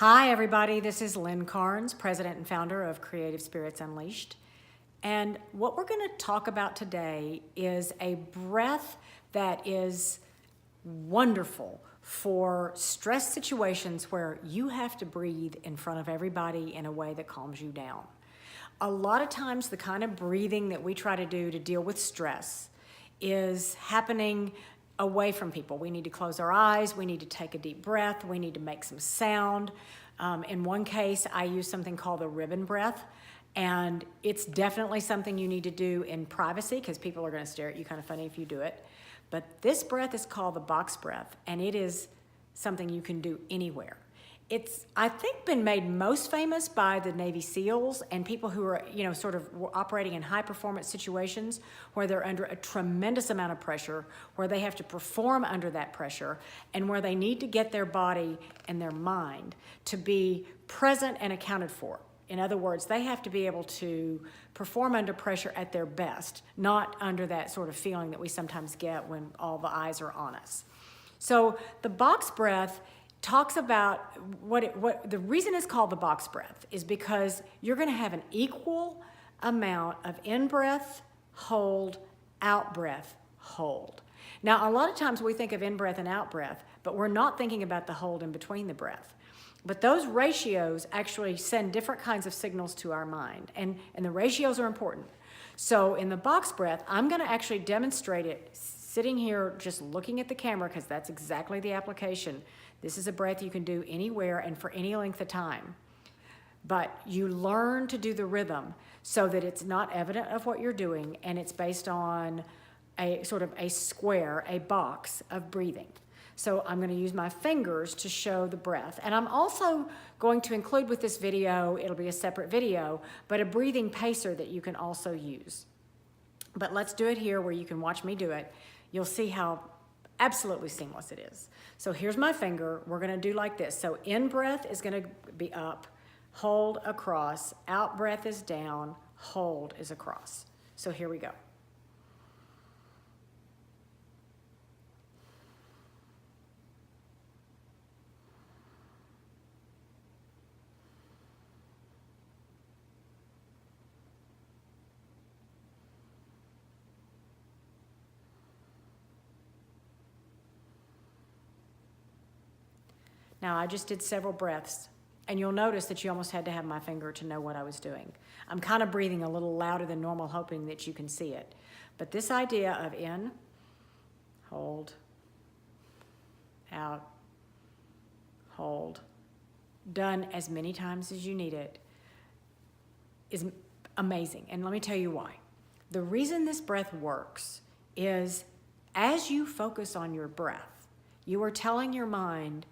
Hi, everybody. This is Lynn Carnes, president and founder of Creative Spirits Unleashed. And what we're going to talk about today is a breath that is wonderful for stress situations where you have to breathe in front of everybody in a way that calms you down. A lot of times, the kind of breathing that we try to do to deal with stress is happening away from people. We need to close our eyes, we need to take a deep breath, we need to make some sound. In one case, I use something called the ribbon breath, and it's definitely something you need to do in privacy because people are going to stare at you kind of funny if you do it. But this breath is called the box breath, and it is something you can do anywhere. It's, I think, been made most famous by the Navy SEALs and people who are, sort of operating in high performance situations where they're under a tremendous amount of pressure, where they have to perform under that pressure, and where they need to get their body and their mind to be present and accounted for. In other words, they have to be able to perform under pressure at their best, not under that sort of feeling that we sometimes get when all the eyes are on us. So the box breath talks about what the reason it's called the box breath is because you're going to have an equal amount of in-breath, hold, out-breath, hold. Now, a lot of times we think of in-breath and out-breath, but we're not thinking about the hold in between the breath. But those ratios actually send different kinds of signals to our mind, and the ratios are important. So in the box breath, I'm going to actually demonstrate it sitting here just looking at the camera because that's exactly the application. This is a breath you can do anywhere and for any length of time. But you learn to do the rhythm so that it's not evident of what you're doing, and it's based on a sort of a square, a box of breathing. So I'm going to use my fingers to show the breath. And I'm also going to include with this video, it'll be a separate video, but a breathing pacer that you can also use. But let's do it here where you can watch me do it. You'll see how absolutely seamless it is. So here's my finger. We're going to do like this. So in breath is going to be up, hold across, out breath is down, hold is across. So here we go. Now, I just did several breaths, and you'll notice that you almost had to have my finger to know what I was doing. I'm kind of breathing a little louder than normal, hoping that you can see it. But this idea of in, hold, out, hold, done as many times as you need it, is amazing. And let me tell you why. The reason this breath works is as you focus on your breath, you are telling your mind,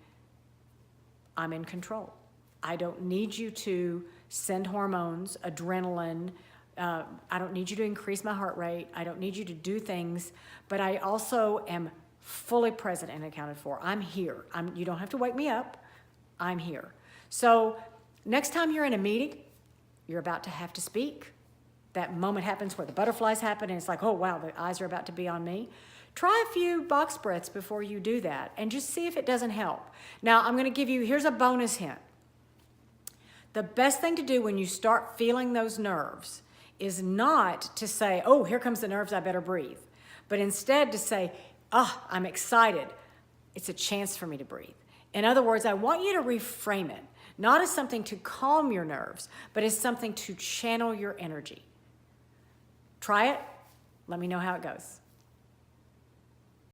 I'm in control. I don't need you to send hormones, adrenaline. I don't need you to increase my heart rate. I don't need you to do things, but I also am fully present and accounted for. I'm here. You don't have to wake me up. I'm here. So next time you're in a meeting, you're about to have to speak. That moment happens where the butterflies happen and it's like, oh, wow, the eyes are about to be on me. Try a few box breaths before you do that and just see if it doesn't help. Now, I'm going to give you, here's a bonus hint. The best thing to do when you start feeling those nerves is not to say, oh, here comes the nerves, I better breathe. But instead to say, oh, I'm excited. It's a chance for me to breathe. In other words, I want you to reframe it, not as something to calm your nerves, but as something to channel your energy. Try it. Let me know how it goes.